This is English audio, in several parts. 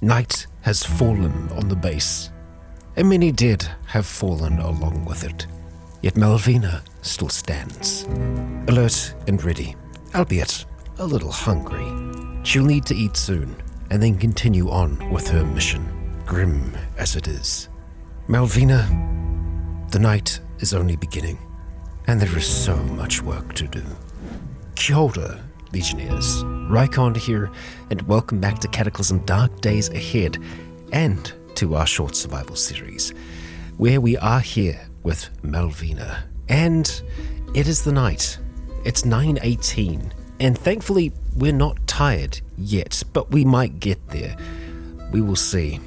Night has fallen on the base, and many did have fallen along with it. Yet Malvina still stands, alert and ready, albeit a little hungry. She'll need to eat soon, and then continue on with her mission, grim as it is. Malvina, the night is only beginning, and there is so much work to do. Kia ora, Legionnaires. Rykon here, and welcome back to Cataclysm Dark Days Ahead, and to our short survival series, where we are here with Malvina. And it is the night. It's 9:18, and thankfully we're not tired yet, but we might get there. We will see.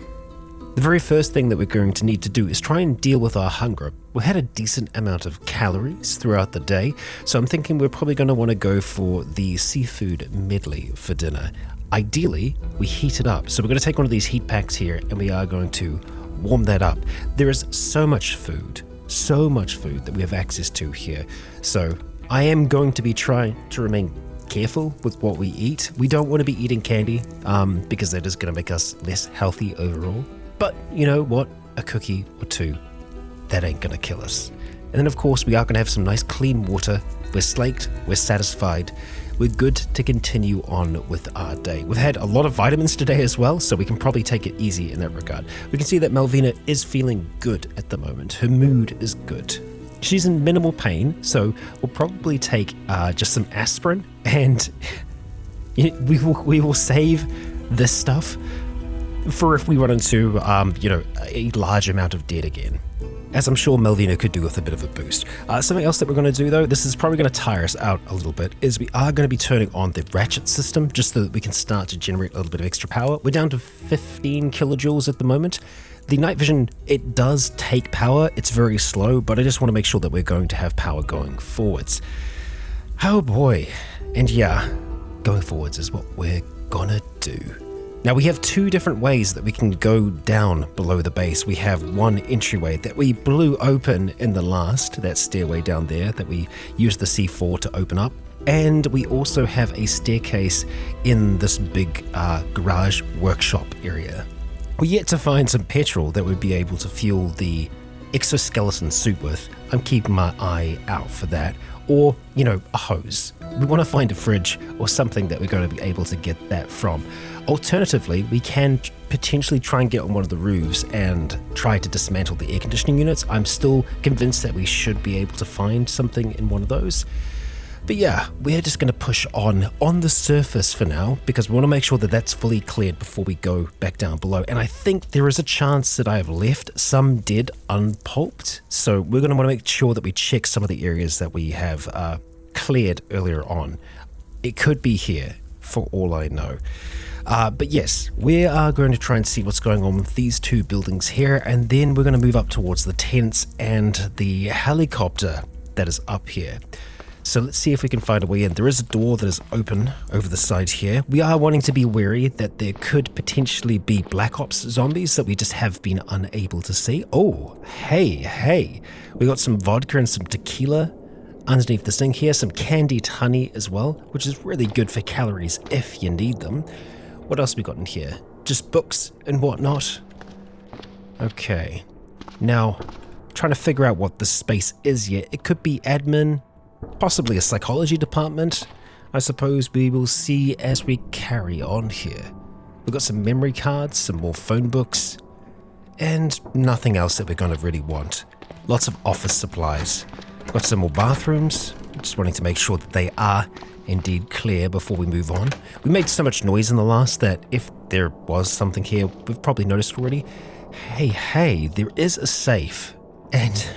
The very first thing that we're going to need to do is try and deal with our hunger. We had a decent amount of calories throughout the day, so I'm thinking we're probably going to want to go for the seafood medley for dinner. Ideally, we heat it up. So we're going to take one of these heat packs here, and we are going to warm that up. There is so much food that we have access to here. So I am going to be trying to remain careful with what we eat. We don't want to be eating candy because that is going to make us less healthy overall. But you know what? A cookie or two, that ain't going to kill us. And then of course we are going to have some nice clean water. We're slaked, we're satisfied, we're good to continue on with our day. We've had a lot of vitamins today as well, so we can probably take it easy in that regard. We can see that Malvina is feeling good at the moment. Her mood is good. She's in minimal pain, so we'll probably take just some aspirin, and we will save this stuff for if we run into, a large amount of debt again, as I'm sure Malvina could do with a bit of a boost. Something else that we're going to do, though, this is probably going to tire us out a little bit, is we are going to be turning on the ratchet system just so that we can start to generate a little bit of extra power. We're down to 15 kilojoules at the moment. The night vision, it does take power. It's very slow, but I just want to make sure that we're going to have power going forwards. Oh boy. And yeah, going forwards is what we're gonna do. Now we have two different ways that we can go down below the base. We have one entryway that we blew open in the last, that stairway down there that we used the C4 to open up. And we also have a staircase in this big garage workshop area. We're yet to find some petrol that would be able to fuel the exoskeleton suit with. I'm keeping my eye out for that. Or, a hose. We want to find a fridge or something that we're going to be able to get that from. Alternatively, we can potentially try and get on one of the roofs and try to dismantle the air conditioning units. I'm still convinced that we should be able to find something in one of those. But yeah, we're just going to push on the surface for now, because we want to make sure that that's fully cleared before we go back down below. And I think there is a chance that I have left some dead unpulped, so we're going to want to make sure that we check some of the areas that we have cleared earlier on. It could be here, for all I know. But yes, we are going to try and see what's going on with these two buildings here, and then we're going to move up towards the tents and the helicopter that is up here. So let's see if we can find a way in. There is a door that is open over the side here. We are wanting to be wary that there could potentially be Black Ops zombies that we just have been unable to see. Oh, hey. We got some vodka and some tequila underneath this thing here. Some candied honey as well, which is really good for calories if you need them. What else we got in here? Just books and whatnot. Okay. Now, trying to figure out what this space is yet. It could be admin, possibly a psychology department. I suppose we will see as we carry on here. We've got some memory cards, some more phone books, and nothing else that we're going to really want. Lots of office supplies. We've got some more bathrooms. Just wanting to make sure that they are indeed clear before we move on. We made so much noise in the last that if there was something here, we've probably noticed already. Hey, there is a safe. And,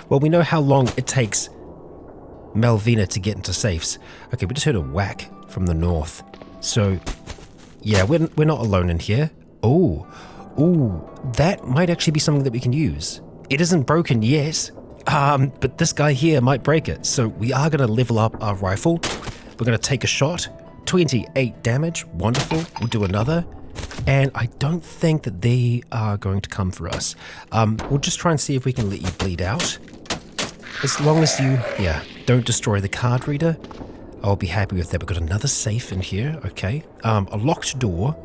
well, we know how long it takes Malvina to get into safes. Okay, we just heard a whack from the north. So, yeah, we're not alone in here. Oh, that might actually be something that we can use. It isn't broken yet, but this guy here might break it. So we are going to level up our rifle. We're going to take a shot. 28 damage. Wonderful. We'll do another. And I don't think that they are going to come for us. We'll just try and see if we can let you bleed out. As long as you, don't destroy the card reader, I'll be happy with that. We've got another safe in here, okay. A locked door,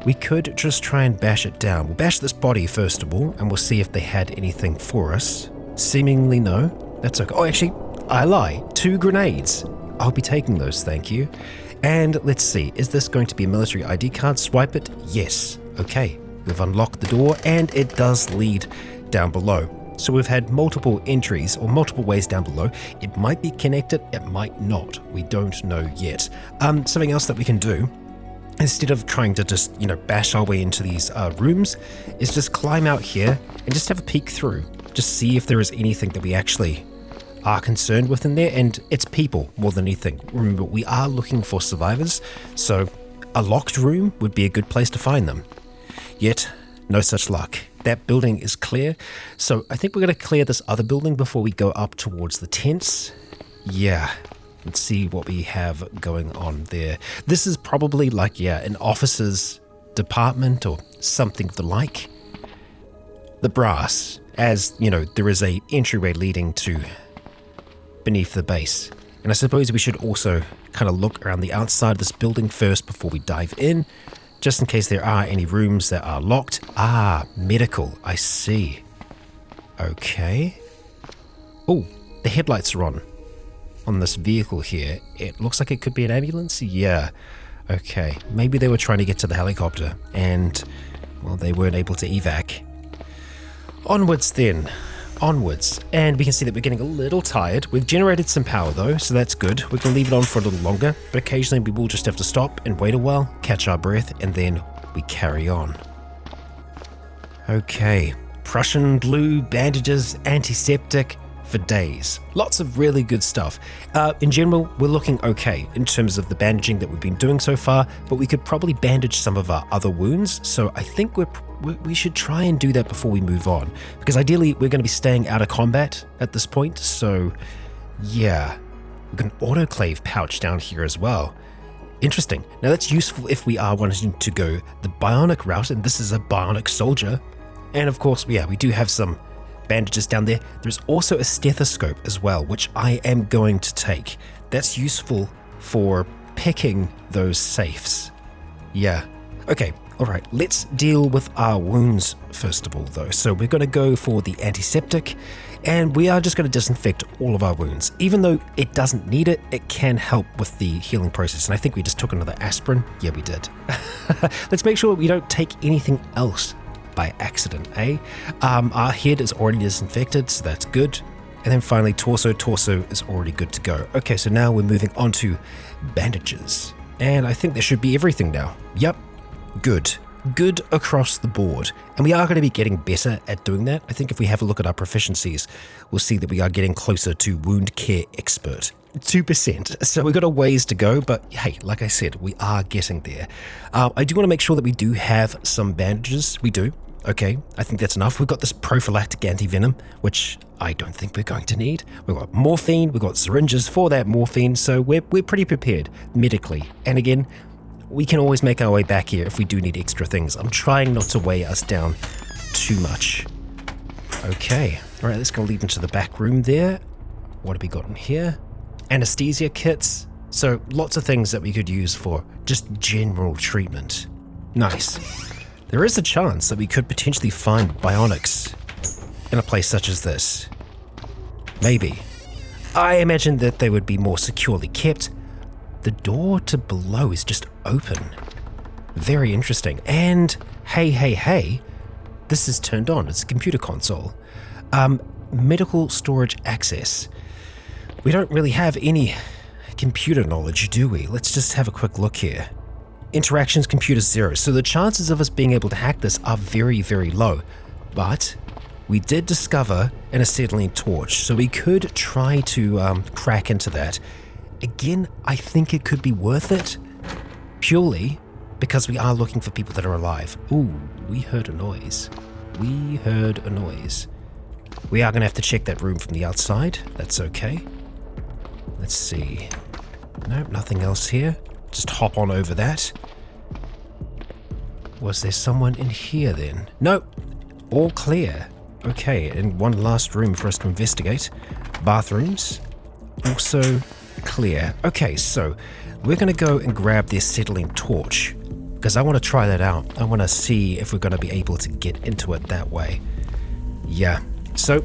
we could just try and bash it down. We'll bash this body first of all, and we'll see if they had anything for us. Seemingly no. That's okay. Oh, actually, I lie. 2 grenades. I'll be taking those, thank you. And let's see, is this going to be a military ID card? Swipe it? Yes. Okay, we've unlocked the door, and it does lead down below. So we've had multiple entries or multiple ways down below. It might be connected, it might not. We don't know yet. Something else that we can do, instead of trying to just, bash our way into these rooms, is just climb out here and just have a peek through. Just see if there is anything that we actually are concerned with in there, and it's people more than anything. Remember, we are looking for survivors, so a locked room would be a good place to find them. Yet, no such luck. That building is clear, so I think we're going to clear this other building before we go up towards the tents. Yeah, let's see what we have going on there. This is probably like, an officer's department or something of the like. The brass, as, there is a entryway leading to beneath the base. And I suppose we should also kind of look around the outside of this building first before we dive in, just in case there are any rooms that are locked. Ah, medical, I see. Okay. Oh, the headlights are on this vehicle here. It looks like it could be an ambulance. Yeah. Okay, maybe they were trying to get to the helicopter and, well, they weren't able to evac. Onwards then. Onwards. And we can see that we're getting a little tired. We've generated some power though, so that's good. We can leave it on for a little longer, but occasionally we will just have to stop and wait a while, catch our breath, and then we carry on. Okay. Prussian blue, bandages, antiseptic for days. Lots of really good stuff. In general, we're looking okay in terms of the bandaging that we've been doing so far, but we could probably bandage some of our other wounds, so I think we should try and do that before we move on, because ideally we're going to be staying out of combat at this point. So yeah, we've got an autoclave pouch down here as well. Interesting. Now that's useful if we are wanting to go the bionic route, and this is a bionic soldier. And of course, we do have some bandages down there. There's also a stethoscope as well, which I am going to take. That's useful for picking those safes. Yeah. Okay. All right, let's deal with our wounds first of all though. So we're going to go for the antiseptic, and we are just going to disinfect all of our wounds. Even though it doesn't need it, it can help with the healing process. And I think we just took another aspirin. Yeah, we did. Let's make sure we don't take anything else by accident, eh? Our head is already disinfected, so that's good. And then finally, torso is already good to go. Okay, so now we're moving on to bandages. And I think there should be everything now. Yep. Good across the board. And we are going to be getting better at doing that. I think if we have a look at our proficiencies, we'll see that we are getting closer to wound care expert. 2%. So we've got a ways to go, but hey, like I said, we are getting there. I do want to make sure that we do have some bandages. We do. Okay, I think that's enough. We've got this prophylactic anti-venom, which I don't think we're going to need. We've got morphine, we've got syringes for that morphine, so we're pretty prepared medically. And again, we can always make our way back here if we do need extra things. I'm trying not to weigh us down too much. Okay, all right, let's go lead into the back room there. What have we got in here? Anesthesia kits. So lots of things that we could use for just general treatment. Nice. There is a chance that we could potentially find bionics in a place such as this. Maybe. I imagine that they would be more securely kept. The door to below is just open. Very interesting. And hey, this is turned on. It's a computer console. Medical storage access. We don't really have any computer knowledge, do we? Let's just have a quick look here. Interactions computer 0. So the chances of us being able to hack this are very, very low. But we did discover an acetylene torch, so we could try to crack into that. Again, I think it could be worth it, purely because we are looking for people that are alive. Ooh, we heard a noise. We are going to have to check that room from the outside. That's okay. Let's see. Nope, nothing else here. Just hop on over that. Was there someone in here then? Nope, all clear. Okay, and one last room for us to investigate. Bathrooms, also clear. Okay, so we're going to go and grab the acetylene torch, because I want to try that out. I want to see if we're going to be able to get into it that way. Yeah, so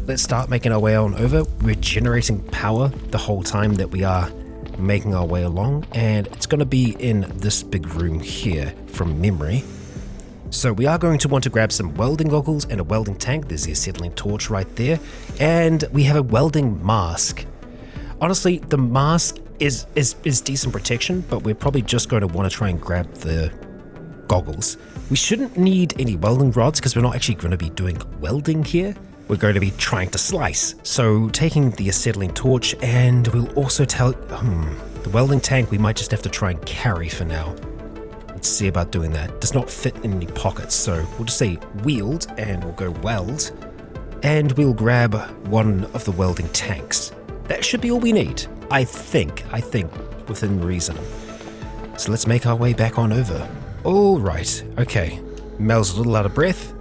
let's start making our way on over. We're generating power the whole time that we are making our way along, and it's going to be in this big room here from memory. So we are going to want to grab some welding goggles and a welding tank. There's the acetylene torch right there, and we have a welding mask. Honestly, the mask is decent protection, but we're probably just going to want to try and grab the goggles. We shouldn't need any welding rods because we're not actually going to be doing welding here. We're going to be trying to slice. So taking the acetylene torch, and we'll also the welding tank we might just have to try and carry for now. Let's see about doing that. It does not fit in any pockets, so we'll just say wield and we'll go weld, and we'll grab one of the welding tanks. That should be all we need. I think within reason. So let's make our way back on over. All right, okay. Mel's a little out of breath,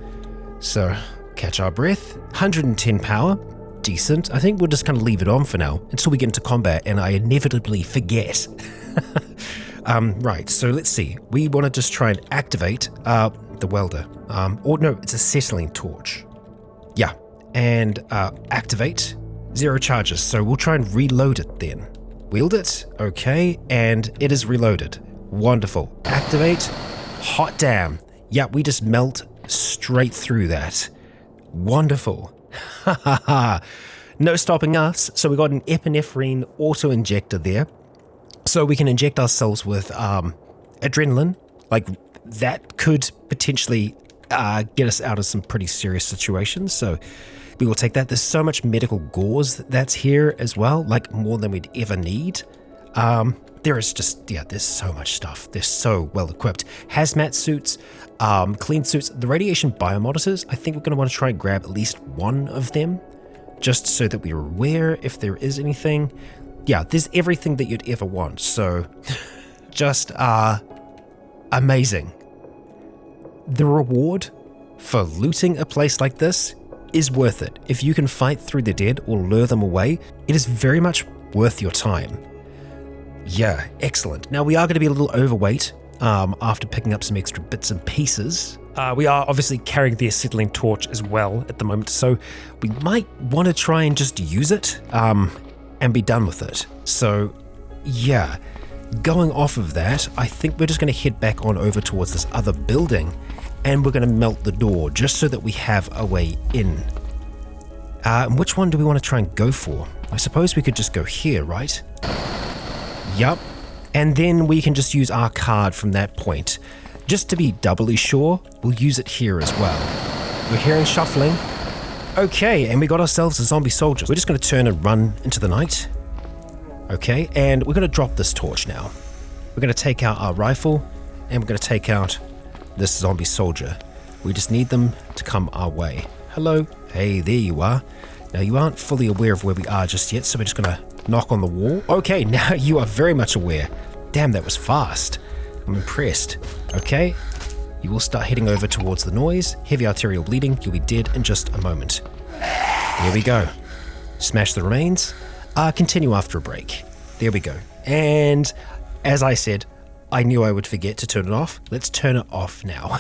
so catch our breath. 110 power, decent. I think we'll just kind of leave it on for now until we get into combat and I inevitably forget. Right, so let's see. We want to just try and activate the welder. Or no, it's a acetylene torch. Yeah, and activate. 0 charges, so we'll try and reload it then. Wield it, okay, and it is reloaded. Wonderful. Activate. Hot damn. Yeah, we just melt straight through that. Wonderful. Ha ha ha. No stopping us. So we got an epinephrine auto injector there. So we can inject ourselves with adrenaline. Like that could potentially get us out of some pretty serious situations. So we will take that. There's so much medical gauze that's here as well, like more than we'd ever need. There is just, yeah, there's so much stuff. They're so well equipped. Hazmat suits, clean suits, the radiation biomonitors. I think we're going to want to try and grab at least one of them just so that we're aware if there is anything. Yeah, there's everything that you'd ever want. So just amazing. The reward for looting a place like this is worth it. If you can fight through the dead or lure them away, it is very much worth your time. Yeah, excellent. Now we are going to be a little overweight after picking up some extra bits and pieces. We are obviously carrying the acetylene torch as well at the moment, so we might want to try and just use it and be done with it. So yeah, going off of that, I think we're just going to head back on over towards this other building, and we're going to melt the door just so that we have a way in. And which one do we want to try and go for? I suppose we could just go here, right? Yup. And then we can just use our card from that point. Just to be doubly sure, we'll use it here as well. We're hearing shuffling. Okay, and we got ourselves a zombie soldier. We're just going to turn and run into the night. Okay, and we're going to drop this torch now. We're going to take out our rifle, and we're going to take out this zombie soldier. We just need them to come our way. Hello. Hey, there you are. Now, you aren't fully aware of where we are just yet, so we're just going to knock on the wall. Okay, now you are very much aware. Damn, that was fast. I'm impressed. Okay, you will start heading over towards the noise. Heavy arterial bleeding. You'll be dead in just a moment. Here we go. Smash the remains. Continue after a break. There we go. And as I said, I knew I would forget to turn it off. Let's turn it off now.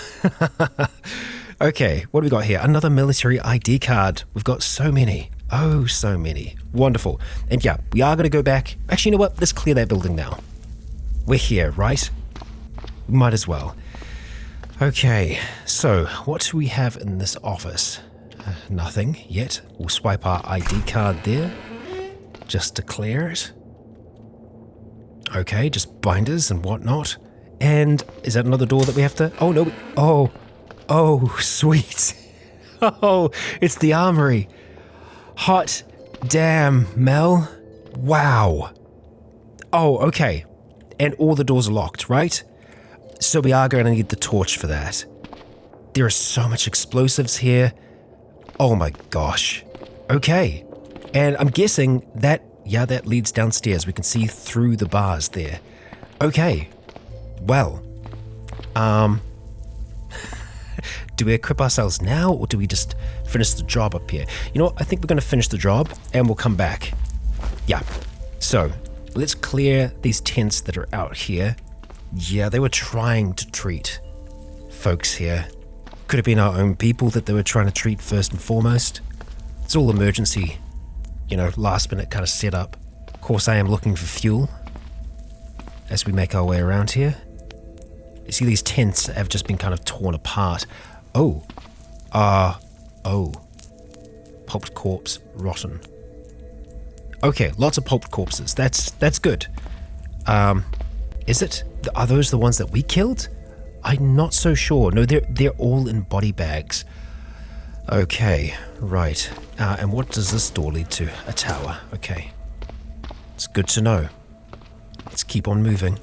Okay, what do we got here? Another military ID card. We've got so many. Oh, so many. Wonderful. And yeah, we are going to go back. Actually, you know what? Let's clear that building now. We're here, right? Might as well. Okay, so what do we have in this office? Nothing yet. We'll swipe our ID card there just to clear it. Okay, just binders and whatnot. And is that another door that we have to... Oh, no. Oh, sweet. Oh, it's the Armory. Hot damn, Mel. Wow. Oh, okay. And all the doors are locked, right? So we are going to need the torch for that. There are so much explosives here. Oh my gosh. Okay. And I'm guessing that, yeah, that leads downstairs. We can see through the bars there. Okay. Well, do we equip ourselves now, or do we just finish the job up here? You know what? I think we're going to finish the job and we'll come back. Yeah. So let's clear these tents that are out here. Yeah, they were trying to treat folks here. Could have been our own people that they were trying to treat first and foremost. It's all emergency, last minute kind of setup. Of course, I am looking for fuel as we make our way around here. You see these tents have just been kind of torn apart. Oh. Pulped corpse, rotten. Okay, lots of pulped corpses. That's good. Is it? Are those the ones that we killed? I'm not so sure. No, they're all in body bags. Okay, right. And what does this door lead to? A tower. Okay. It's good to know. Let's keep on moving.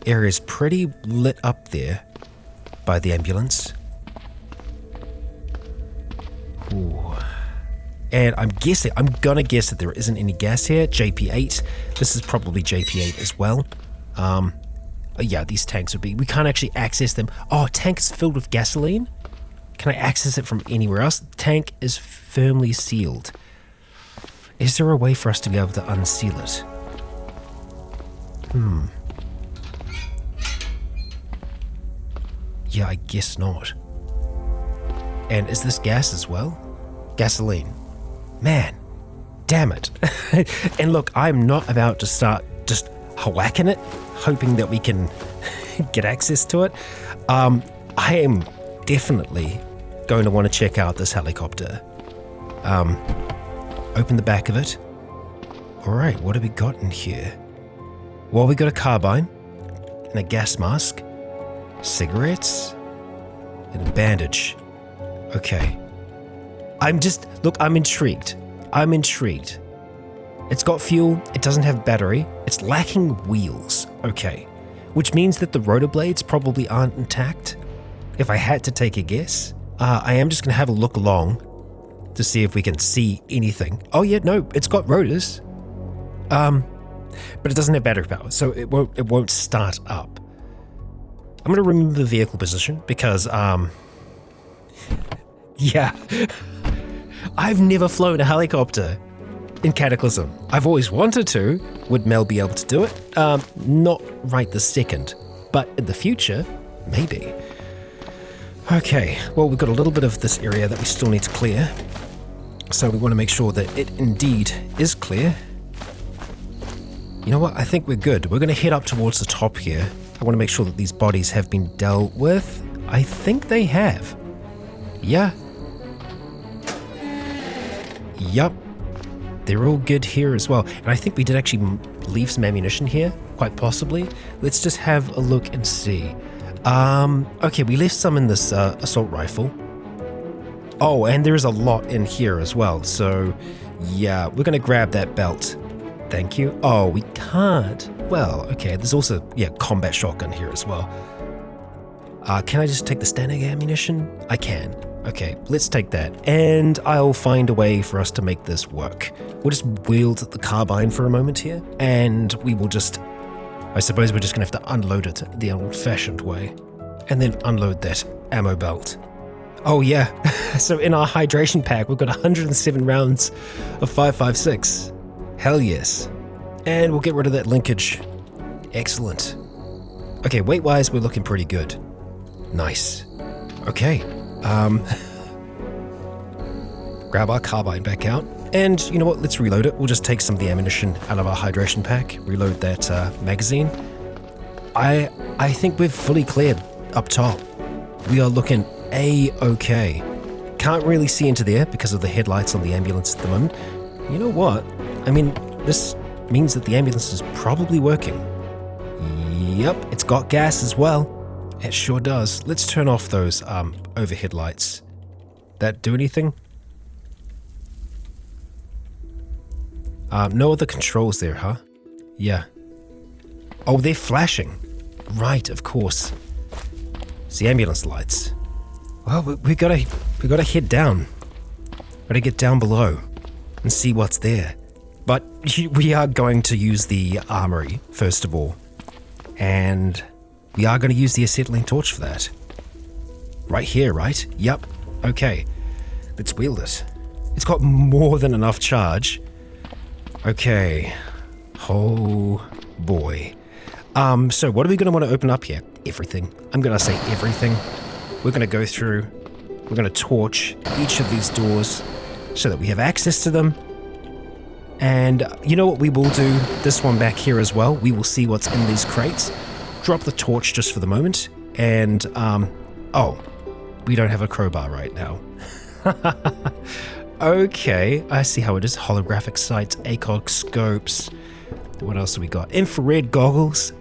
Area's pretty lit up there by the ambulance. Ooh. And I'm gonna guess that there isn't any gas here. JP8. This is probably JP8 as well. Yeah, these tanks would be... We can't actually access them. Oh, tank's filled with gasoline? Can I access it from anywhere else? The tank is firmly sealed. Is there a way for us to be able to unseal it? Yeah, I guess not. And is this gas as well? Gasoline. Man, damn it. And look, I'm not about to start just whacking it, hoping that we can get access to it. I am definitely going to want to check out this helicopter. Open the back of it. Alright, what have we got in here? Well, we got a carbine and a gas mask, cigarettes, and a bandage. Okay. I'm intrigued. I'm intrigued. It's got fuel, it doesn't have battery, it's lacking wheels. Okay. Which means that the rotor blades probably aren't intact. If I had to take a guess, I am just going to have a look along to see if we can see anything. Oh yeah, no, it's got rotors. But it doesn't have battery power, so it won't start up. I'm going to remove the vehicle position because, yeah. I've never flown a helicopter in Cataclysm. I've always wanted to. Would Mel be able to do it? Not right this second, but in the future, maybe. Okay, well, we've got a little bit of this area that we still need to clear. So we want to make sure that it indeed is clear. You know what? I think we're good. We're going to head up towards the top here. I want to make sure that these bodies have been dealt with. I think they have. Yeah. Yup. They're all good here as well. And I think we did actually leave some ammunition here, quite possibly. Let's just have a look and see. Okay, we left some in this assault rifle. Oh, and there's a lot in here as well. So, yeah, we're going to grab that belt. Thank you. Oh, we can't. Well, okay, there's also, combat shotgun here as well. Can I just take the standing ammunition? I can. Okay, let's take that. And I'll find a way for us to make this work. We'll just wield the carbine for a moment here. And we will just... I suppose we're just going to have to unload it the old-fashioned way. And then unload that ammo belt. Oh, yeah. So in our hydration pack, we've got 107 rounds of 5.56. Hell yes. And we'll get rid of that linkage. Excellent. Okay, weight-wise, we're looking pretty good. Nice. Okay. Grab our carbine back out. And you know what? Let's reload it. We'll just take some of the ammunition out of our hydration pack. Reload that magazine. I think we've fully cleared up top. We are looking A-okay. Can't really see into there because of the headlights on the ambulance at the moment. You know what? I mean, this means that the ambulance is probably working. Yep, it's got gas as well. It sure does. Let's turn off those overhead lights. That do anything? No other controls there, huh? Yeah. Oh, they're flashing. Right, of course. It's the ambulance lights. Well, we gotta head down. Gotta get down below and see what's there. But we are going to use the armory first of all, and we are going to use the acetylene torch for that. Right here, right? Yep. Okay. Let's wield it. It's got more than enough charge. Okay. Oh boy. So what are we going to want to open up here? Everything. I'm going to say everything. We're going to go through, we're going to torch each of these doors so that we have access to them. And you know what we will do? This one back here as well. We will see what's in these crates. Drop the torch just for the moment. And, oh, we don't have a crowbar right now. Okay, I see how it is. Holographic sights, ACOG scopes. What else have we got? Infrared goggles,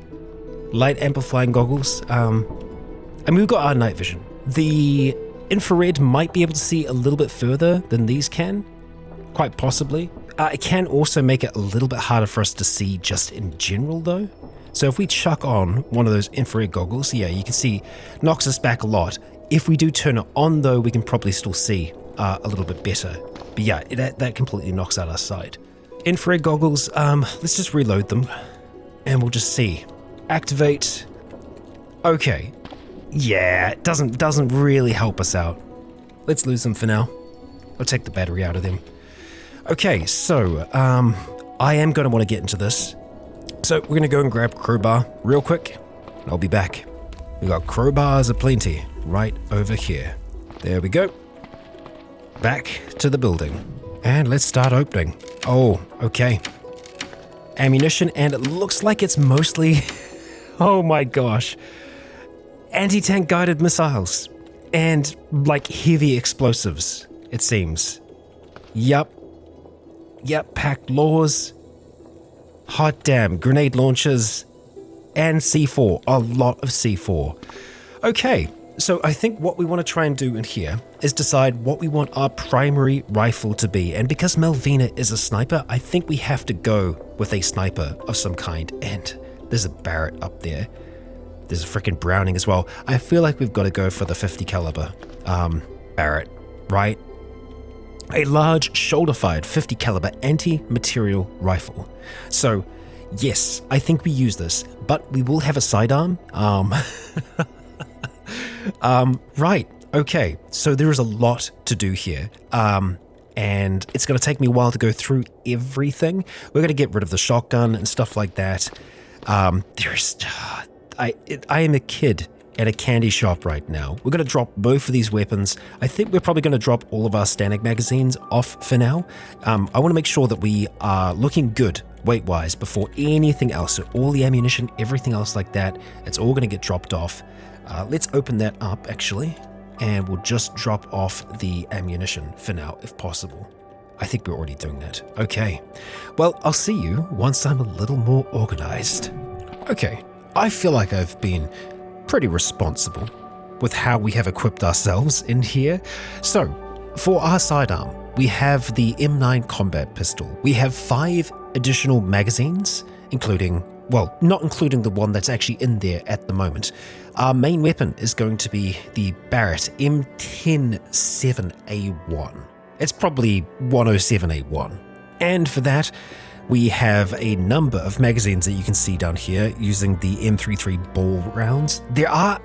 light amplifying goggles. And we've got our night vision. The infrared might be able to see a little bit further than these can, quite possibly. It can also make it a little bit harder for us to see just in general though. So if we chuck on one of those infrared goggles, yeah, you can see, knocks us back a lot. If we do turn it on though, we can probably still see a little bit better. But yeah, that completely knocks out our sight. Infrared goggles, let's just reload them and we'll just see. Activate. Okay. Yeah, it doesn't really help us out. Let's lose them for now. I'll take the battery out of them. Okay, so I am going to want to get into this. So we're going to go and grab crowbar real quick. I'll be back. We got crowbars aplenty right over here. There we go. Back to the building. And let's start opening. Oh, okay. Ammunition, and it looks like it's mostly, oh my gosh, anti-tank guided missiles and like heavy explosives, it seems. Yup, packed laws, hot damn, grenade launchers, and C4, a lot of C4. Okay, so I think what we want to try and do in here is decide what we want our primary rifle to be. And because Malvina is a sniper, I think we have to go with a sniper of some kind. And there's a Barrett up there. There's a freaking Browning as well. I feel like we've got to go for the 50 caliber Barrett, right? A large shoulder-fired 50 caliber anti-material rifle. So yes, I think we use this, but we will have a sidearm. Right, okay, so there is a lot to do here, and it's going to take me a while to go through everything. We're going to get rid of the shotgun and stuff like that. I am a kid at a candy shop right now. We're going to drop both of these weapons. I think we're probably going to drop all of our Stanek magazines off for now. I want to make sure that we are looking good weight-wise before anything else. So all the ammunition, everything else like that, it's all going to get dropped off. Let's open that up actually, and we'll just drop off the ammunition for now if possible. I think we're already doing that. Okay, well, I'll see you once I'm a little more organized. Okay, I feel like I've been pretty responsible with how we have equipped ourselves in here. So, for our sidearm, we have the M9 combat pistol. We have 5 additional magazines, including, well, not including the one that's actually in there at the moment. Our main weapon is going to be the Barrett M107A1. It's probably 107A1. And for that, we have a number of magazines that you can see down here using the M33 ball rounds. There are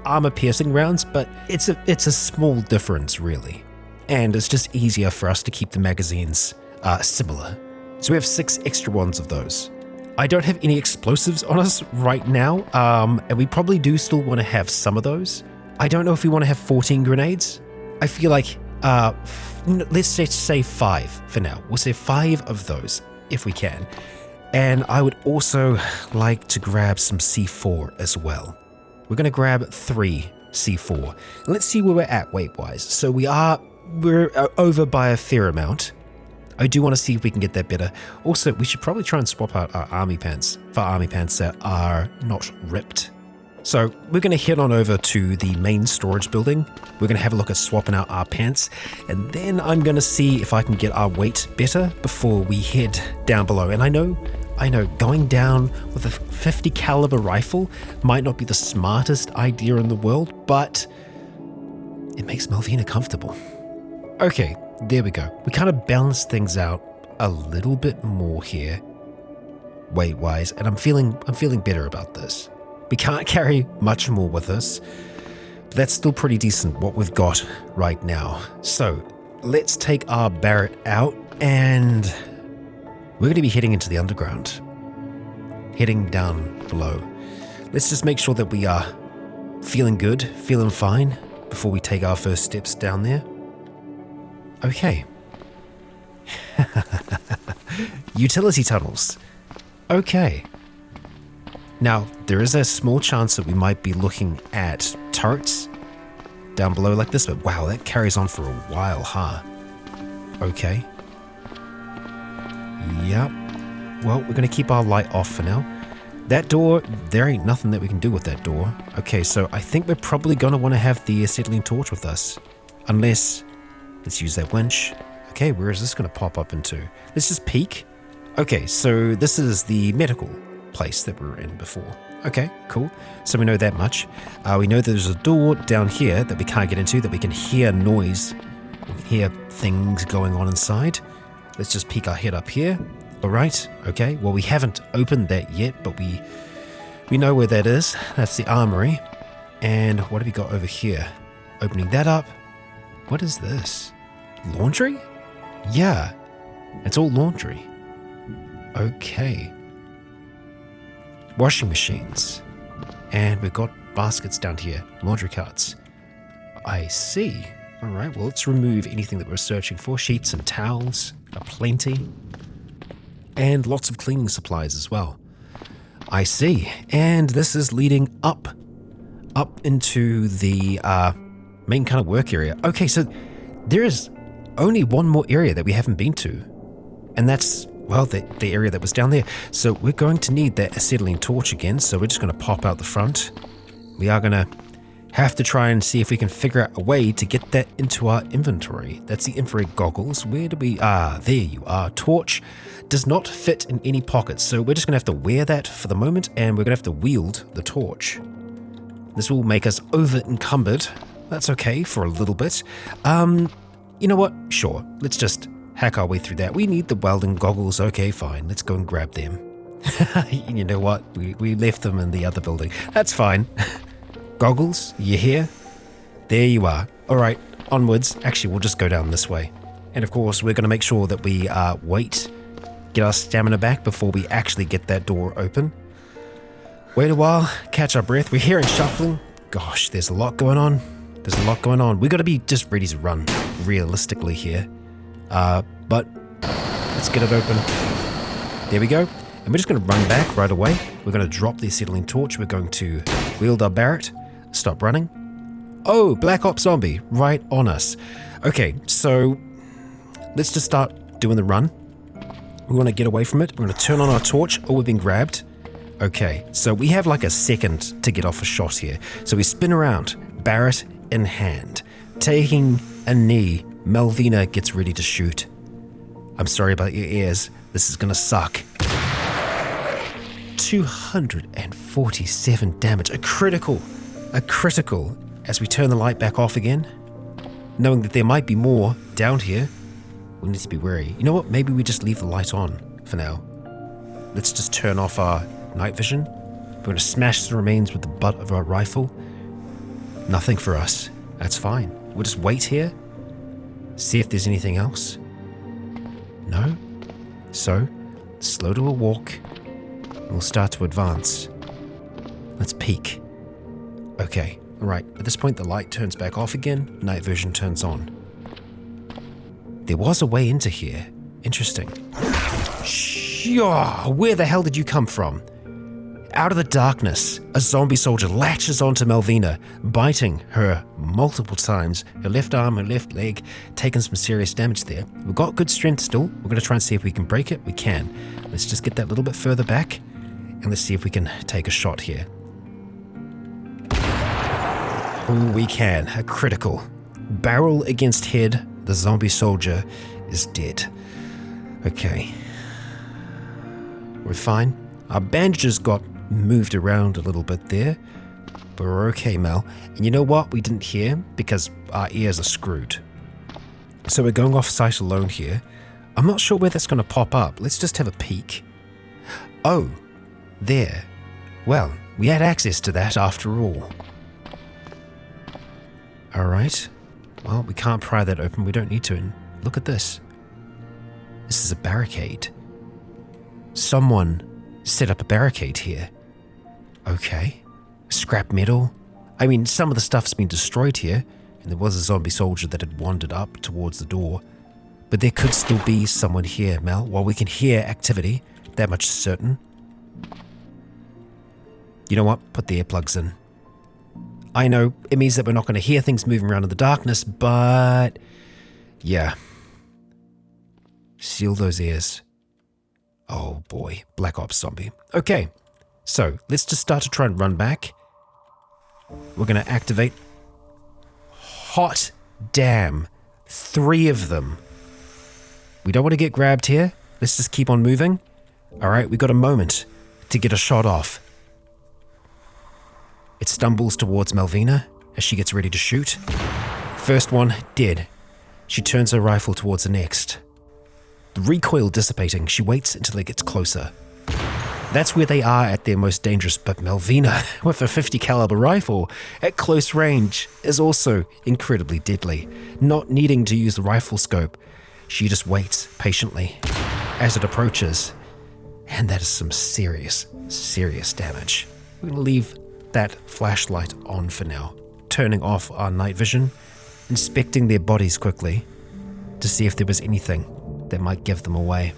armor-piercing rounds, but it's a small difference, really. And it's just easier for us to keep the magazines similar. So we have 6 extra ones of those. I don't have any explosives on us right now, and we probably do still want to have some of those. I don't know if we want to have 14 grenades. I feel like, let's just say 5 for now. We'll say 5 of those, if we can. And I would also like to grab some C4 as well. We're going to grab 3 C4. And let's see where we're at weight-wise. So we're over by a fair amount. I do want to see if we can get that better. Also, we should probably try and swap out our army pants for army pants that are not ripped. So we're going to head on over to the main storage building. We're going to have a look at swapping out our pants, and then I'm going to see if I can get our weight better before we head down below. And I know going down with a 50 caliber rifle might not be the smartest idea in the world, but it makes Malvina comfortable. Okay, there we go. We kind of balance things out a little bit more here, weight-wise, and I'm feeling better about this. We can't carry much more with us, but that's still pretty decent what we've got right now. So let's take our Barrett out, and we're going to be heading into the underground. heading down below. Let's just make sure that we are feeling good, feeling fine before we take our first steps down there. Okay. Utility tunnels. Okay. Now, there is a small chance that we might be looking at turrets down below like this, but wow, that carries on for a while, huh? Okay. Yep. Well, we're going to keep our light off for now. That door, there ain't nothing that we can do with that door. Okay, so I think we're probably going to want to have the acetylene torch with us. Unless, let's use that winch. Okay, where is this going to pop up into? Let's just peek. Okay, so this is the medical place that we were in before. Okay, cool. So we know that much. We know there's a door down here that we can't get into, that we can hear noise. We can hear things going on inside. Let's just peek our head up here. All right, okay. Well, we haven't opened that yet, but we know where that is. That's the armory. And what have we got over here? Opening that up. What is this? Laundry? Yeah, it's all laundry. Okay. Washing machines. And we've got baskets down here. Laundry carts. I see. All right, well, let's remove anything that we're searching for. Sheets and towels are plenty. And lots of cleaning supplies as well. I see. And this is leading up into the main kind of work area. Okay, so there is only one more area that we haven't been to. And that's, well, the area that was down there. So we're going to need that acetylene torch again. So we're just going to pop out the front. We are going to have to try and see if we can figure out a way to get that into our inventory. That's the infrared goggles. Where do we... there you are. Torch does not fit in any pockets. So we're just going to have to wear that for the moment. And we're going to have to wield the torch. This will make us over encumbered. That's okay for a little bit. You know what? Sure. Let's just hack our way through that. We need the welding goggles. Okay, fine. Let's go and grab them. You know what? We left them in the other building. That's fine. Goggles, you here? There you are. All right, onwards. Actually, we'll just go down this way. And of course, we're going to make sure that we wait, get our stamina back before we actually get that door open. Wait a while, catch our breath. We're hearing shuffling. Gosh, there's a lot going on. There's a lot going on. We got to be just ready to run realistically here. But let's get it open. There we go. And we're just going to run back right away. We're going to drop the acetylene torch. We're going to wield our Barrett. Stop running. Oh, Black Ops Zombie right on us. Okay, so let's just start doing the run. We want to get away from it. We're going to turn on our torch. Oh, we've been grabbed. Okay, so we have like a second to get off a shot here. So we spin around, Barrett in hand, taking a knee. Malvina gets ready to shoot. I'm sorry about your ears. This is gonna suck. 247 damage. A critical. As we turn the light back off again, knowing that there might be more down here, we need to be wary. You know what? Maybe we just leave the light on for now. Let's just turn off our night vision. We're going to smash the remains with the butt of our rifle. Nothing for us. That's fine. We'll just wait here. See if there's anything else. No? So, slow to a walk. And we'll start to advance. Let's peek. Okay, alright. At this point the light turns back off again. Night vision turns on. There was a way into here. Interesting. Where the hell did you come from? Out of the darkness, a zombie soldier latches onto Malvina, biting her multiple times. Her left arm, her left leg, taking some serious damage there. We've got good strength still. We're going to try and see if we can break it. We can. Let's just get that little bit further back, and let's see if we can take a shot here. Oh, we can. A critical. Barrel against head. The zombie soldier is dead. Okay. We're fine. Our bandages got moved around a little bit there, but we're okay, Mel. And you know what? We didn't hear because our ears are screwed. So we're going off site alone here. I'm not sure where that's going to pop up. Let's just have a peek. Oh, there. Well, we had access to that after all. All right. Well, we can't pry that open. We don't need to. And look at this. This is a barricade. Someone set up a barricade here. Okay. Scrap metal. I mean, some of the stuff's been destroyed here, and there was a zombie soldier that had wandered up towards the door. But there could still be someone here, Mel. While we can hear activity, that much certain. You know what? Put the earplugs in. I know it means that we're not going to hear things moving around in the darkness, but yeah. Seal those ears. Oh boy, Black Ops zombie. Okay, so let's just start to try and run back. We're going to activate. Hot damn, 3 of them. We don't want to get grabbed here. Let's just keep on moving. All right, we got a moment to get a shot off. It stumbles towards Malvina as she gets ready to shoot. First one, dead. She turns her rifle towards the next. The recoil dissipating, she waits until it gets closer. That's where they are at their most dangerous, but Malvina, with a 50 caliber rifle at close range, is also incredibly deadly. Not needing to use the rifle scope, she just waits patiently as it approaches. And that is some serious, serious damage. We're going to leave that flashlight on for now, turning off our night vision, inspecting their bodies quickly to see if there was anything that might give them away.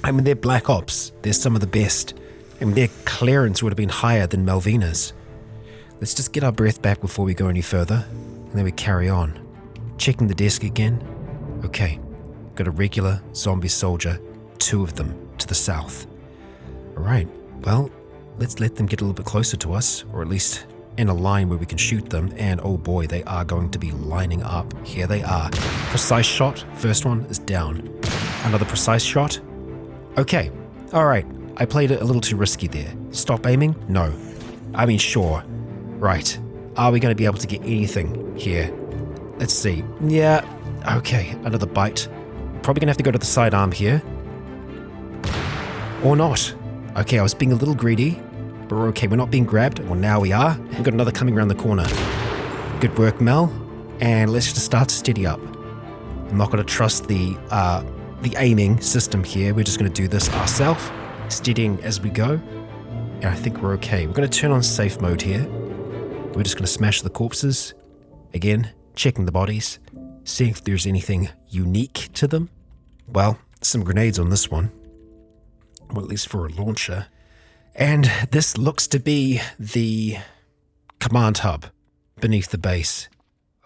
I mean, they're Black Ops. They're some of the best. I mean, their clearance would have been higher than Malvina's. Let's just get our breath back before we go any further, and then we carry on. Checking the desk again. Okay, got a regular zombie soldier, 2 of them to the south. All right, well, let's let them get a little bit closer to us, or at least in a line where we can shoot them, and oh boy, they are going to be lining up. Here they are. Precise shot, first one is down. Another precise shot. Okay, all right, I played it a little too risky there. Stop aiming? No. I mean, sure. Right, are we going to be able to get anything here? Let's see. Yeah, okay, another bite. Probably going to have to go to the sidearm here. Or not. Okay, I was being a little greedy, but we're okay. We're not being grabbed. Well, now we are. We've got another coming around the corner. Good work, Mel. And let's just start to steady up. I'm not going to trust the aiming system here. We're just going to do this ourselves, steadying as we go. And I think we're okay. We're going to turn on safe mode here. We're just going to smash the corpses. Again, checking the bodies, seeing if there's anything unique to them. Well, some grenades on this one. Well, at least for a launcher. And this looks to be the command hub beneath the base.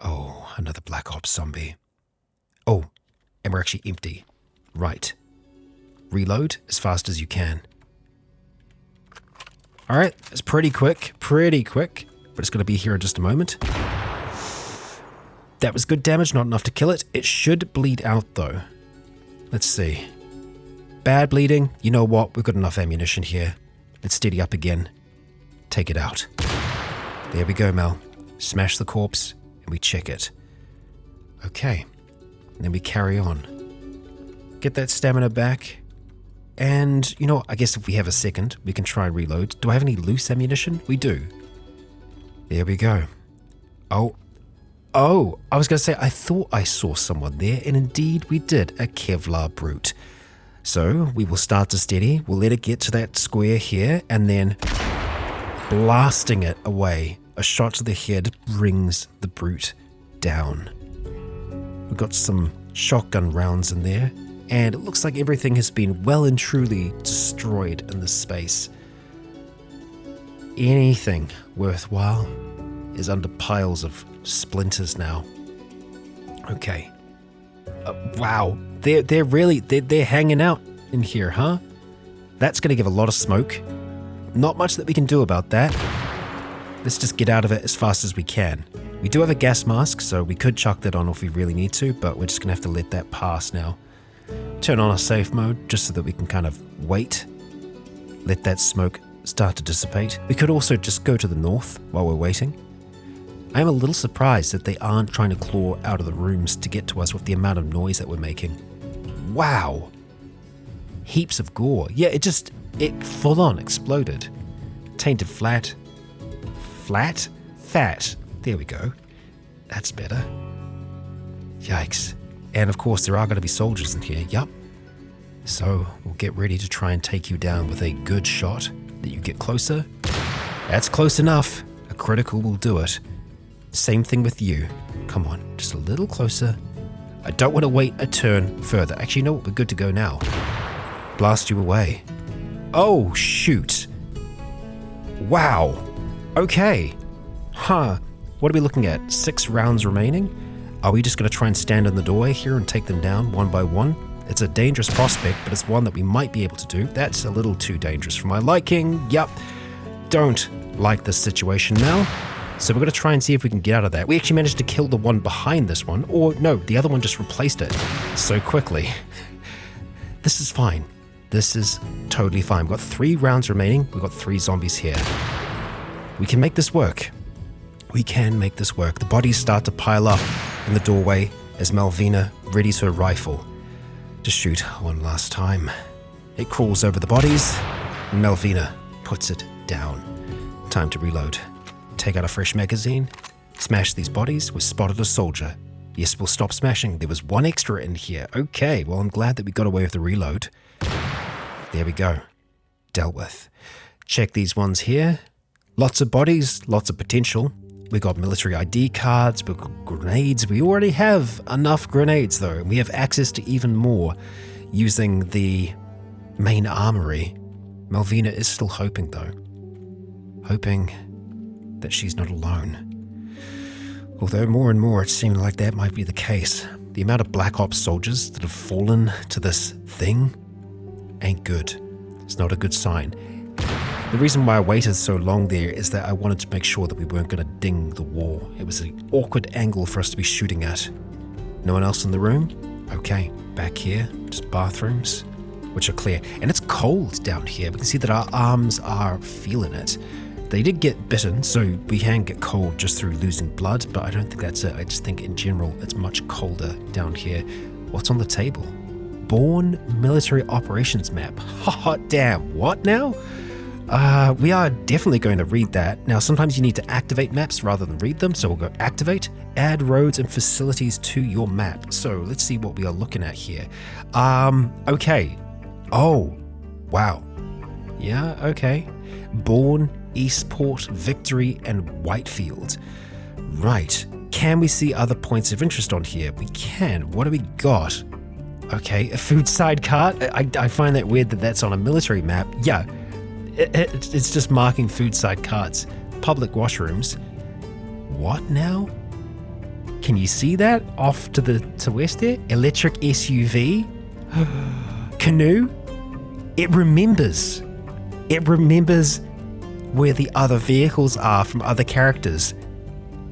Oh, another Black Ops zombie. Oh, and we're actually empty. Right. Reload as fast as you can. All right, it's pretty quick, but it's going to be here in just a moment. That was good damage, not enough to kill it. It should bleed out though. Let's see. Bad bleeding. You know what? We've got enough ammunition here. Let's steady up again. Take it out. There we go, Mel. Smash the corpse and we check it. Okay. And then we carry on. Get that stamina back. And, you know, I guess if we have a second, we can try and reload. Do I have any loose ammunition? We do. There we go. Oh, I was going to say, I thought I saw someone there, and indeed we did, a Kevlar brute. So we will start to steady. We'll let it get to that square here, and then blasting it away. A shot to the head brings the brute down. We've got some shotgun rounds in there, and it looks like everything has been well and truly destroyed in this space. Anything worthwhile is under piles of splinters now. Okay. Wow. They're hanging out in here, huh? That's going to give a lot of smoke. Not much that we can do about that. Let's just get out of it as fast as we can. We do have a gas mask, so we could chuck that on if we really need to, but we're just going to have to let that pass now. Turn on our safe mode just so that we can kind of wait. Let that smoke start to dissipate. We could also just go to the north while we're waiting. I am a little surprised that they aren't trying to claw out of the rooms to get to us with the amount of noise that we're making. Wow. Heaps of gore. Yeah, it full on exploded. Tainted flat. Flat? Fat. There we go. That's better. Yikes. And of course there are going to be soldiers in here. Yup. So we'll get ready to try and take you down with a good shot that you get closer. That's close enough. A critical will do it. Same thing with you. Come on, just a little closer. I don't want to wait a turn further. Actually, you know what? We're good to go now. Blast you away. Oh, shoot. Wow. Okay. Huh. What are we looking at? 6 rounds remaining? Are we just going to try and stand in the doorway here and take them down one by one? It's a dangerous prospect, but it's one that we might be able to do. That's a little too dangerous for my liking. Yup. Don't like this situation now. So we're going to try and see if we can get out of that. We actually managed to kill the one behind this one. Or no, the other one just replaced it so quickly. This is fine. This is totally fine. We've got 3 rounds remaining. We've got 3 zombies here. We can make this work. We can make this work. The bodies start to pile up in the doorway as Malvina readies her rifle to shoot one last time. It crawls over the bodies, and Malvina puts it down. Time to reload. Take out a fresh magazine. Smash these bodies. We've spotted a soldier. Yes, we'll stop smashing. There was 1 extra in here. Okay, well, I'm glad that we got away with the reload. There we go. Dealt with. Check these ones here. Lots of bodies, lots of potential. We got military ID cards, we got grenades. We already have enough grenades though, and we have access to even more using the main armory. Malvina is still hoping though. Hoping that she's not alone. Although more and more it seemed like that might be the case. The amount of Black Ops soldiers that have fallen to this thing ain't good. It's not a good sign. The reason why I waited so long there is that I wanted to make sure that we weren't going to ding the wall. It was an awkward angle for us to be shooting at. No one else in the room? Okay, back here, just bathrooms, which are clear. And it's cold down here. We can see that our arms are feeling it. They did get bitten, so we can get cold just through losing blood, but I don't think that's it. I just think in general it's much colder down here. What's on the table? Bourne Military Operations Map. Hot damn, what now? We are definitely going to read that. Now, sometimes you need to activate maps rather than read them, so we'll go activate, add roads and facilities to your map. So let's see what we are looking at here. Okay. Oh, wow. Yeah, okay. Bourne, Eastport, Victory, and Whitefield. Right. Can we see other points of interest on here? We can. What do we got? Okay, a food side cart. I find that weird that that's on a military map. Yeah. It's just marking food side carts. Public washrooms. What now? Can you see that off to the west there? Electric SUV. Canoe. It remembers. It remembers where the other vehicles are from other characters.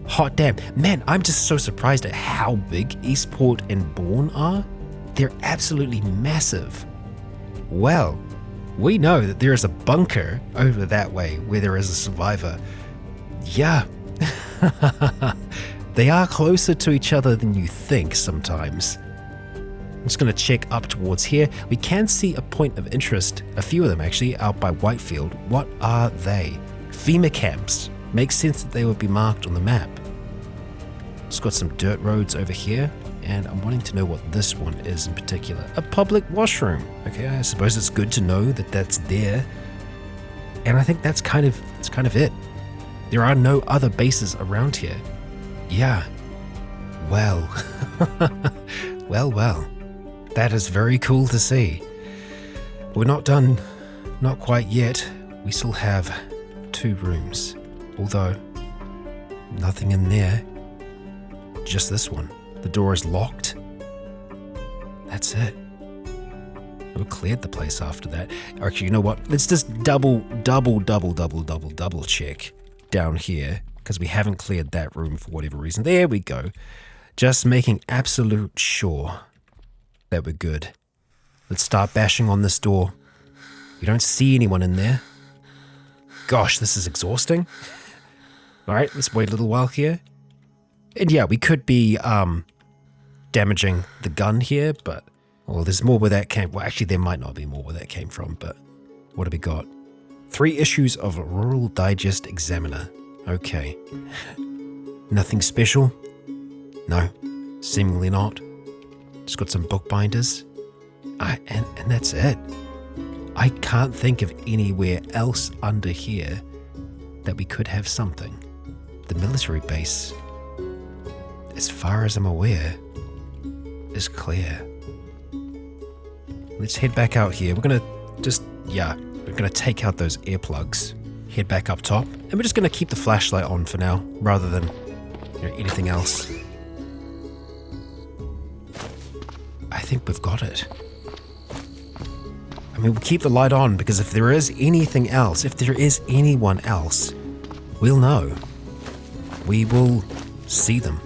Hot damn. Man, I'm just so surprised at how big Eastport and Bourne are. They're absolutely massive. Well, we know that there is a bunker over that way where there is a survivor. Yeah. They are closer to each other than you think sometimes. I'm just going to check up towards here. We can see a point of interest, a few of them actually, out by Whitefield. What are they? FEMA camps. Makes sense that they would be marked on the map. It's got some dirt roads over here. And I'm wanting to know what this one is in particular. A public washroom. Okay, I suppose it's good to know that that's there. And I think that's kind of it. There are no other bases around here. Yeah. Well. well. That is very cool to see. We're not done. Not quite yet. We still have 2 rooms. Although, nothing in there. Just this one. The door is locked. That's it. We cleared the place after that. Actually, you know what? Let's just double check down here because we haven't cleared that room for whatever reason. There we go. Just making absolute sure that we're good. Let's start bashing on this door. We don't see anyone in there. Gosh, this is exhausting. All right, let's wait a little while here. And yeah, we could be damaging the gun here, but well, there's more where that came. Well, actually, there might not be more where that came from, but what have we got? 3 issues of Rural Digest Examiner. Okay. Nothing special? No, seemingly not. Just got some bookbinders. And that's it. I can't think of anywhere else under here that we could have something. The military base, as far as I'm aware, is clear. Let's head back out here. We're gonna we're gonna take out those earplugs, head back up top, and we're just gonna keep the flashlight on for now, rather than anything else. I think we've got it. I mean, we'll keep the light on because if there is anything else, if there is anyone else, we'll know. We will see them.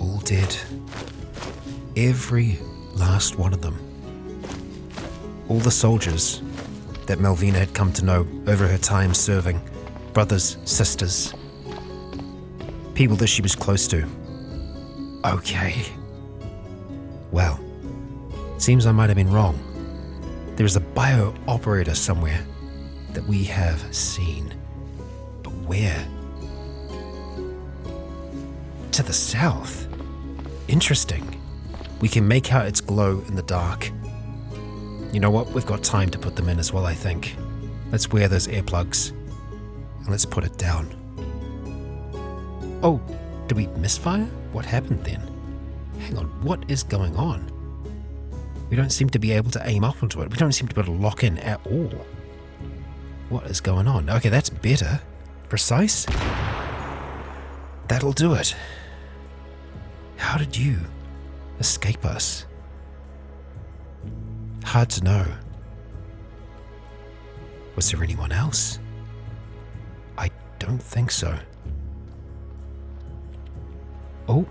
All dead. Every last one of them. All the soldiers that Malvina had come to know over her time serving. Brothers, sisters. People that she was close to. Okay. Well, seems I might have been wrong. There's a bio-operator somewhere that we have seen. But where? To the south. Interesting. We can make out its glow in the dark. You know what? We've got time to put them in as well, I think. Let's wear those earplugs. And let's put it down. Oh, did we misfire? What happened then? Hang on, what is going on? We don't seem to be able to aim up onto it. We don't seem to be able to lock in at all. What is going on? Okay, that's better. Precise? That'll do it. How did you escape us? Hard to know. Was there anyone else? I don't think so. Oh,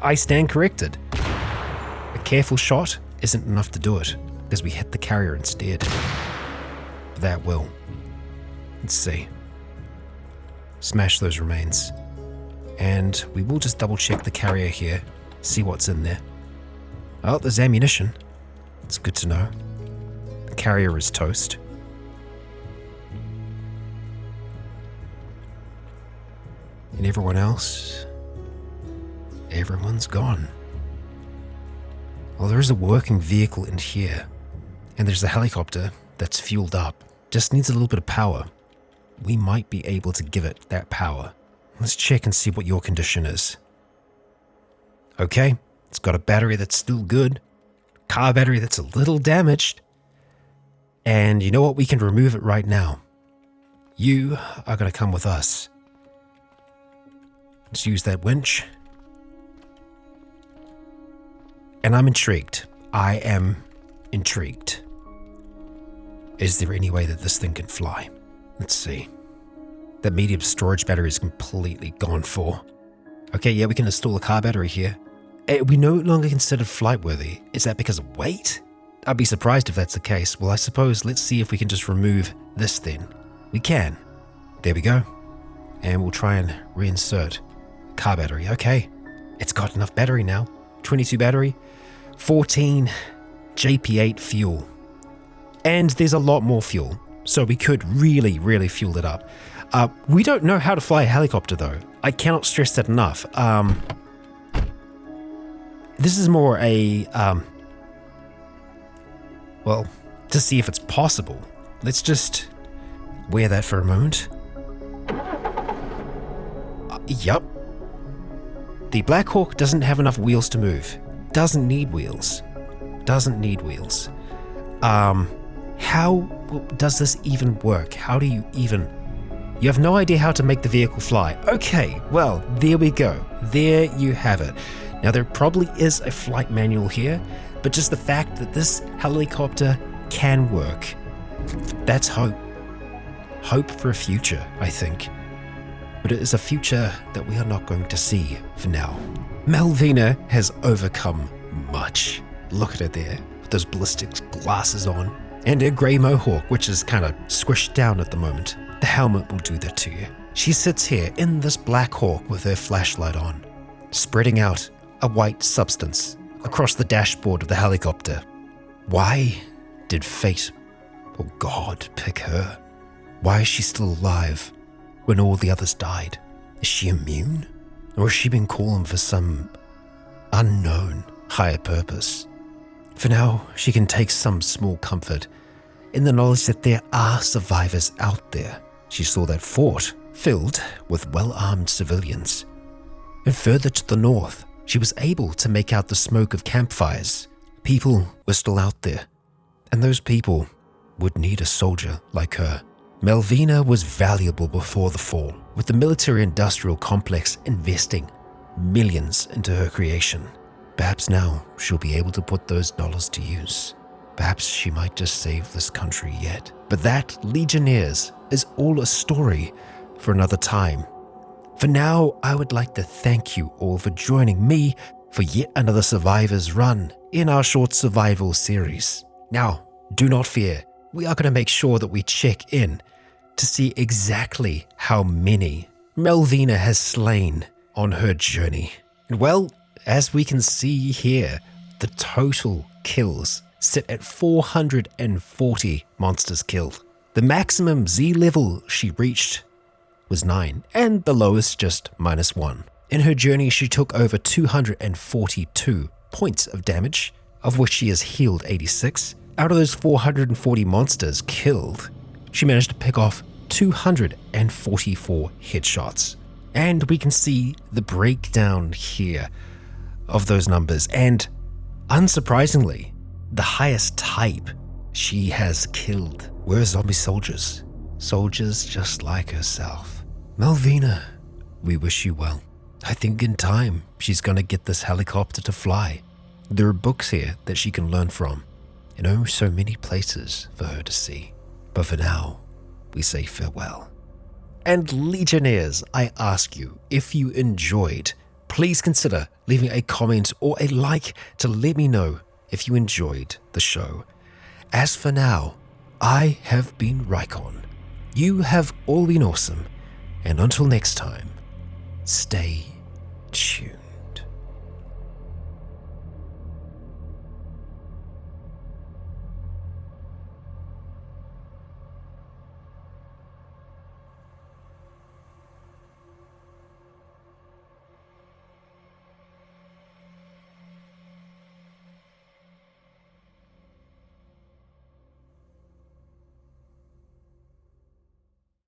I stand corrected. A careful shot isn't enough to do it, because we hit the carrier instead. But that will. Let's see. Smash those remains. And we will just double check the carrier here, see what's in there. Oh, there's ammunition. It's good to know. The carrier is toast. And everyone else? Everyone's gone. Well, there is a working vehicle in here. And there's a helicopter that's fueled up. Just needs a little bit of power. We might be able to give it that power. Let's check and see what your condition is. Okay, it's got a battery that's still good. Car battery that's a little damaged. And you know what? We can remove it right now. You are going to come with us. Let's use that winch. And I'm intrigued. I am intrigued. Is there any way that this thing can fly? Let's see. That medium storage battery is completely gone for. Okay, yeah, we can install a car battery here. We no longer considered flight worthy. Is that because of weight? I'd be surprised if that's the case. Well, I suppose let's see if we can just remove this then. We can. There we go. And we'll try and reinsert car battery. Okay, it's got enough battery now. 22 battery, 14 JP8 fuel. And there's a lot more fuel, so we could really, really fuel it up. We don't know how to fly a helicopter though. I cannot stress that enough. This is more a, well, to see if it's possible. Let's just wear that for a moment. Yup. The Black Hawk doesn't have enough wheels to move. Doesn't need wheels. Doesn't need wheels. How does this even work? How do you even... You have no idea how to make the vehicle fly. Okay, well, there we go. There you have it. Now, there probably is a flight manual here, but just the fact that this helicopter can work, that's hope. Hope for a future, I think. But it is a future that we are not going to see for now. Malvina has overcome much. Look at her there, with those ballistic glasses on, and her grey mohawk, which is kind of squished down at the moment. The helmet will do that to you. She sits here in this Black Hawk with her flashlight on, spreading out a white substance across the dashboard of the helicopter. Why did fate or God pick her? Why is she still alive when all the others died? Is she immune? Or has she been calling for some unknown higher purpose. For now, she can take some small comfort in the knowledge that there are survivors out there. She saw that fort filled with well-armed civilians. And further to the north, she was able to make out the smoke of campfires. People were still out there, and those people would need a soldier like her. Melvina was valuable before the fall, with the military-industrial complex investing millions into her creation. Perhaps now she'll be able to put those dollars to use. Perhaps she might just save this country yet. But that, Legionnaires, is all a story for another time. For now, I would like to thank you all for joining me for yet another Survivors run in our short survival series. Now, do not fear. We are going to make sure that we check in to see exactly how many Melvina has slain on her journey. And well, as we can see here, the total kills sit at 440 monsters killed. The maximum Z level she reached was 9, and the lowest just -1. In her journey, she took over 242 points of damage, of which she has healed 86. Out of those 440 monsters killed, she managed to pick off 244 headshots. And we can see the breakdown here of those numbers, and unsurprisingly, the highest type she has killed were zombie soldiers. Soldiers just like herself. Melvina, we wish you well. I think in time, she's gonna get this helicopter to fly. There are books here that she can learn from, and oh, so many places for her to see. But for now, we say farewell. And Legionnaires, I ask you, if you enjoyed, please consider leaving a comment or a like to let me know if you enjoyed the show. As for now, I have been Rykon. You have all been awesome, and until next time, stay tuned.